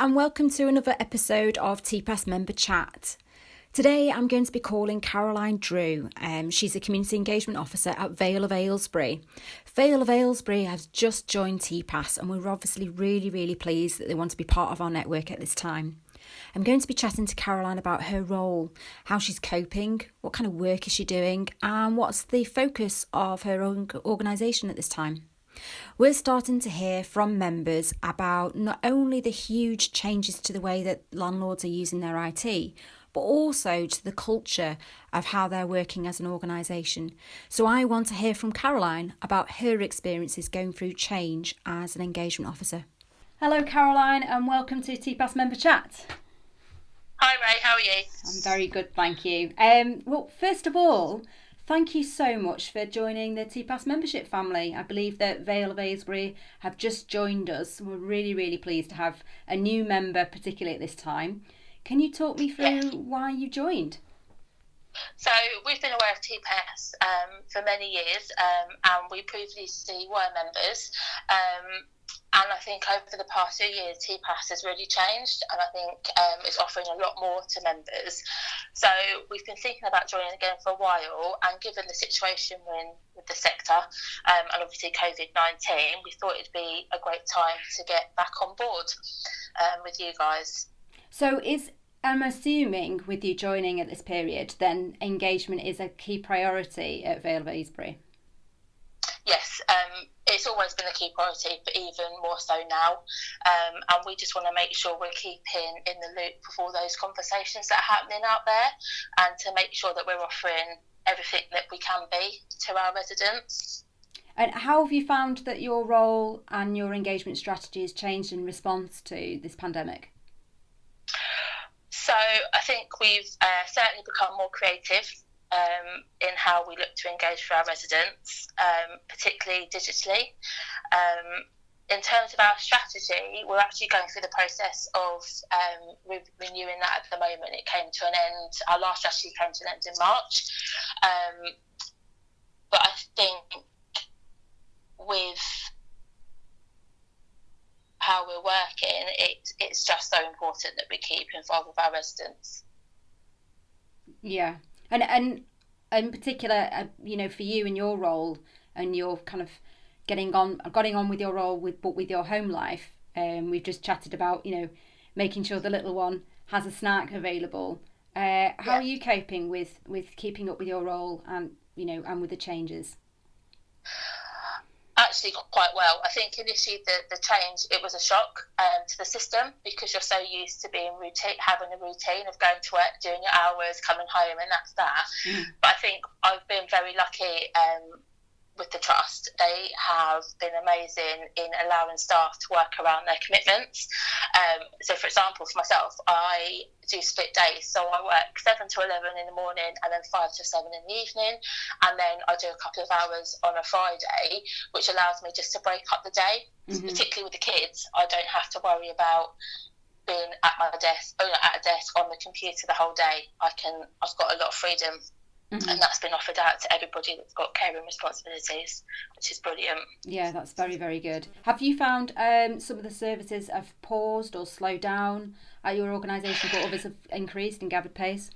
and welcome to another episode of Tpas Member Chat. Today I'm going to be calling Caroline Drew. She's a Community Engagement Officer at Vale of Aylesbury. Vale of Aylesbury has just joined Tpas and we're obviously really pleased that they want to be part of our network at this time. I'm going to be chatting to Caroline about her role, how she's coping, what kind of work is she doing, and what's the focus of her own organisation at this time. We're starting to hear from members about not only the huge changes to the way that landlords are using their IT, but also to the culture of how they're working as an organisation. So I want to hear from Caroline about her experiences going through change as an engagement officer. Hello Caroline and welcome to Tpas Member Chat. Hi Ray, how are you? I'm very good, thank you. Well, first of all, thank you so much for joining the Tpas membership family. I believe that Vale of Aylesbury have just joined us. We're really pleased to have a new member, particularly at this time. Can you talk me through why you joined? So we've been aware of Tpas for many years and we previously were members. And I think over the past 2 years, Tpas has really changed, and I think it's offering a lot more to members. So we've been thinking about joining again for a while, and given the situation we're in with the sector, and obviously COVID-19, we thought it'd be a great time to get back on board with you guys. So I'm assuming with you joining at this period, then engagement is a key priority at Vale of Aylesbury. Yes, it's always been a key priority, but even more so now. And we just want to make sure we're keeping in the loop of all those conversations that are happening out there, and to make sure that we're offering everything that we can be to our residents. And how have you found that your role and your engagement strategy has changed in response to this pandemic? So I think we've certainly become more creative in how we look to engage with our residents, particularly digitally. In terms of our strategy, we're actually going through the process of renewing that at the moment. It came to an end, our last strategy came to an end in March. But I think with how we're working, it's just so important that we keep involved with our residents. Yeah. And in particular, for you and your role and your kind of getting on with your role with your home life, we've just chatted about, making sure the little one has a snack available. How are you coping with keeping up with your role and, and with the changes? Actually quite well. I think initially the change, it was a shock to the system, because you're so used to having a routine of going to work, doing your hours, coming home, and that's that. But I think I've been very lucky with the trust. They have been amazing in allowing staff to work around their commitments. So for example, for myself, I do split days, so I work 7 to 11 in the morning and then 5 to 7 in the evening, and then I do a couple of hours on a Friday, which allows me just to break up the day. Particularly with the kids, I don't have to worry about being at a desk on the computer the whole day. I've got a lot of freedom. And that's been offered out to everybody that's got caring responsibilities, which is brilliant. Yeah, that's very good. Have you found some of the services have paused or slowed down at your organisation, but others have increased and gathered pace?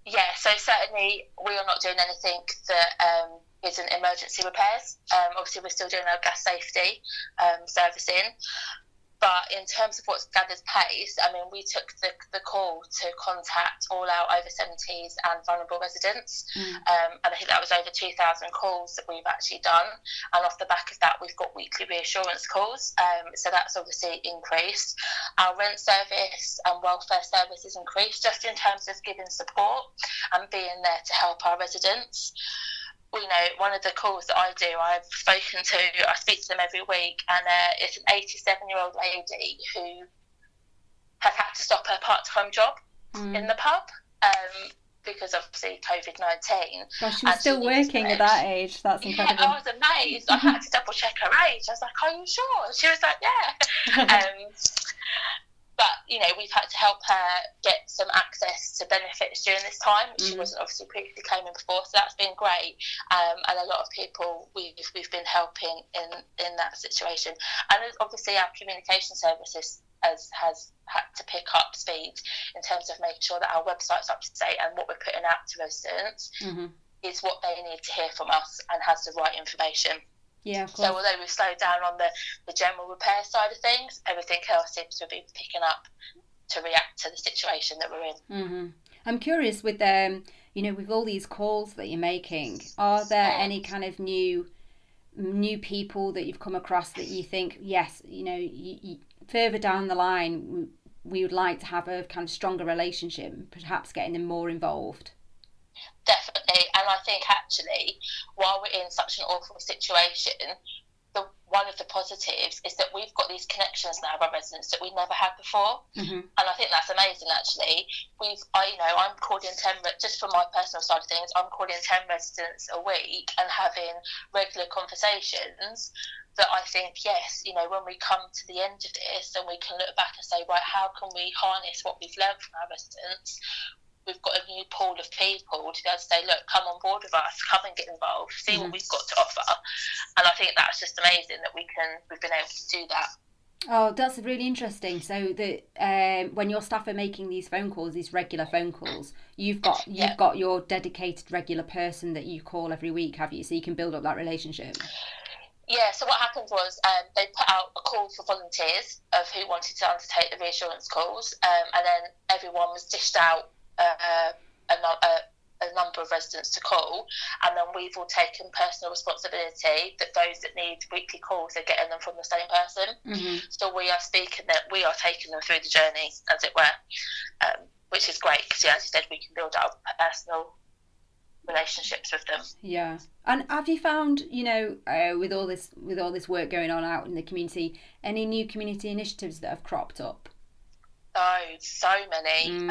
Yeah, so certainly we are not doing anything that isn't emergency repairs. Obviously, we're still doing our gas safety servicing. But in terms of what's gathered pace, we took the call to contact all our over 70s and vulnerable residents. And I think that was over 2,000 calls that we've actually done. And off the back of that, we've got weekly reassurance calls. So that's obviously increased. Our rent service and welfare service has increased, just in terms of giving support and being there to help our residents. One of the calls that I do, I speak to them every week, and it's an 87-year-old lady who has had to stop her part-time job in the pub because obviously COVID-19. Gosh, she was still working at that age. That's incredible. Yeah, I was amazed. I had to double check her age. I was like, "Are you sure?" She was like, "Yeah." But but we've had to help her get some access to benefits during this time, which she wasn't obviously previously claiming before. So that's been great, and a lot of people we've been helping in that situation. And obviously our communication services has had to pick up speed in terms of making sure that our website's up to date and what we're putting out to residents is what they need to hear from us and has the right information. Yeah, of course. So although we've slowed down on the general repair side of things, everything else seems to be picking up to react to the situation that we're in. I'm curious with with all these calls that you're making, are there any kind of new people that you've come across that you think, yes, you, further down the line, we would like to have a kind of stronger relationship, perhaps getting them more involved? Definitely, and I think actually, while we're in such an awful situation, one of the positives is that we've got these connections now with our residents that we never had before, and I think that's amazing. Actually, I'm calling 10, just from my personal side of things, I'm calling 10 residents a week and having regular conversations. That I think, yes, when we come to the end of this, and we can look back and say, right, how can we harness what we've learned from our residents? We've got a new pool of people to be able to say, look, come on board with us, come and get involved, see what we've got to offer. And I think that's just amazing that we've been able to do that. Oh, that's really interesting. So that when your staff are making these phone calls, these regular phone calls, you've got your dedicated regular person that you call every week, have you? So you can build up that relationship. Yeah, so what happened was they put out a call for volunteers of who wanted to undertake the reassurance calls, and then everyone was dished out a number of residents to call, and then we've all taken personal responsibility that those that need weekly calls are getting them from the same person. So we are taking them through the journey, as it were, which is great because, as you said, we can build up personal relationships with them. Yeah. And have you found, with all this work going on out in the community, any new community initiatives that have cropped up? Oh, so many.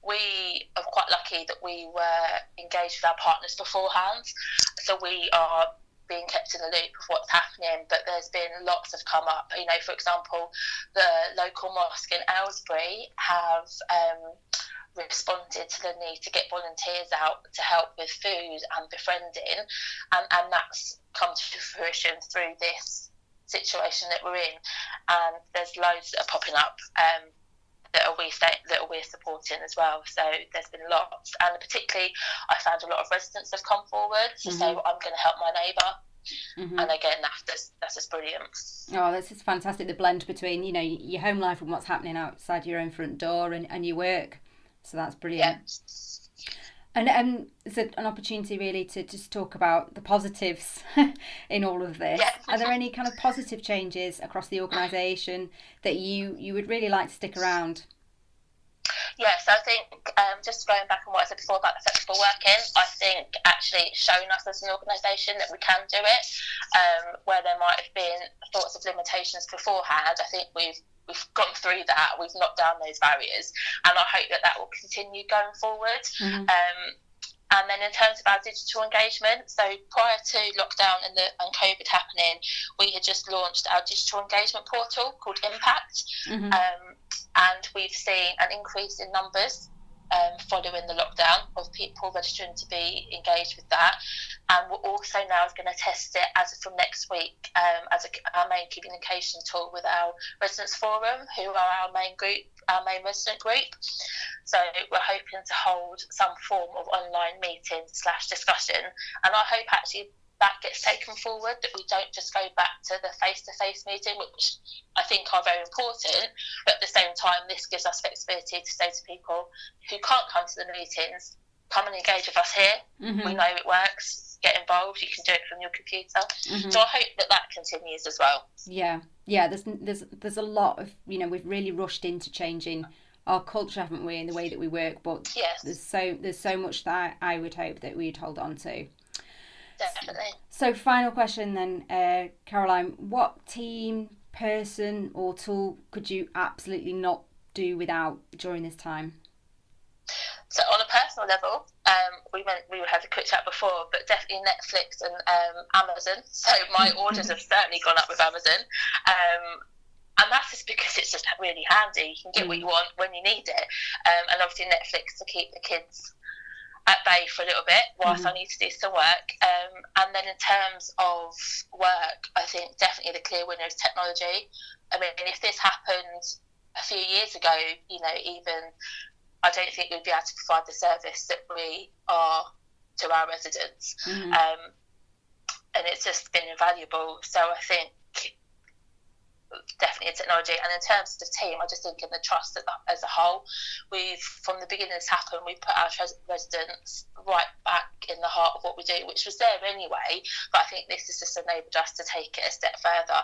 We are quite lucky that we were engaged with our partners beforehand, so we are being kept in the loop of what's happening, but there's been lots have come up. For example, the local mosque in Aylesbury have responded to the need to get volunteers out to help with food and befriending, and that's come to fruition through this situation that we're in. And there's loads that are popping up that we're supporting as well. So there's been lots, and particularly I found a lot of residents have come forward to say, well, I'm going to help my neighbour. And again, that's just brilliant. Oh, this is fantastic, the blend between your home life and what's happening outside your own front door and your work. So that's brilliant. Yeah. And it's an opportunity really to just talk about the positives in all of this. Yeah. Are there any kind of positive changes across the organisation that you would really like to stick around? Yes, I think just going back on what I said before about the flexible working, I think actually it's shown us as an organisation that we can do it, where there might have been thoughts of limitations beforehand. I think we've gone through that, we've knocked down those barriers, and I hope that will continue going forward. And then in terms of our digital engagement, so prior to lockdown and COVID happening, we had just launched our digital engagement portal called Impact, and we've seen an increase in numbers following the lockdown of people registering to be engaged with that. And we're also now going to test it as from next week as our main communication tool with our residents forum, who are our main resident group. So we're hoping to hold some form of online meeting / discussion, and I hope actually that gets taken forward, that we don't just go back to the face-to-face meeting, which I think are very important, but at the same time this gives us flexibility to say to people who can't come to the meetings, come and engage with us here. We know it works, get involved, you can do it from your computer. So I hope that continues as well. Yeah, there's a lot of, we've really rushed into changing our culture, haven't we, in the way that we work, but yes, there's so much that I would hope that we'd hold on to. Definitely. So final question then, Caroline, what team, person or tool could you absolutely not do without during this time? So on a personal level, we had a quick chat before, but definitely Netflix and Amazon. So my orders have certainly gone up with Amazon. And that's just because it's just really handy. You can get what you want when you need it. And obviously Netflix to keep the kids at bay for a little bit whilst I need to do some work. And then in terms of work, I think definitely the clear winner is technology. I mean, if this happened a few years ago, you know, even I don't think we'd be able to provide the service that we are to our residents. And it's just been invaluable. So I think definitely in technology. And in terms of the team, I just think in the trust as a whole, from the beginning this happened, we put our residents right back in the heart of what we do, which was there anyway, but I think this has just enabled us to take it a step further.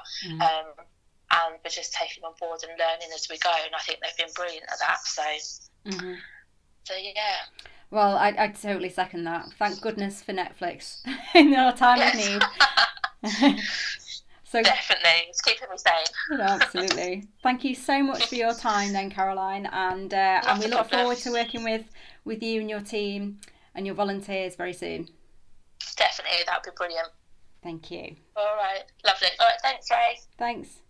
And we're just taking on board and learning as we go, and I think they've been brilliant at that. So yeah. Well, I totally second that. Thank goodness for Netflix in our time of need. So, definitely, it's keeping me sane. Absolutely. Thank you so much for your time then, Caroline, and we look forward to working with you and your team and your volunteers very soon. Definitely, that would be brilliant. Thank you. All right, lovely. All right, thanks, Ray. Thanks.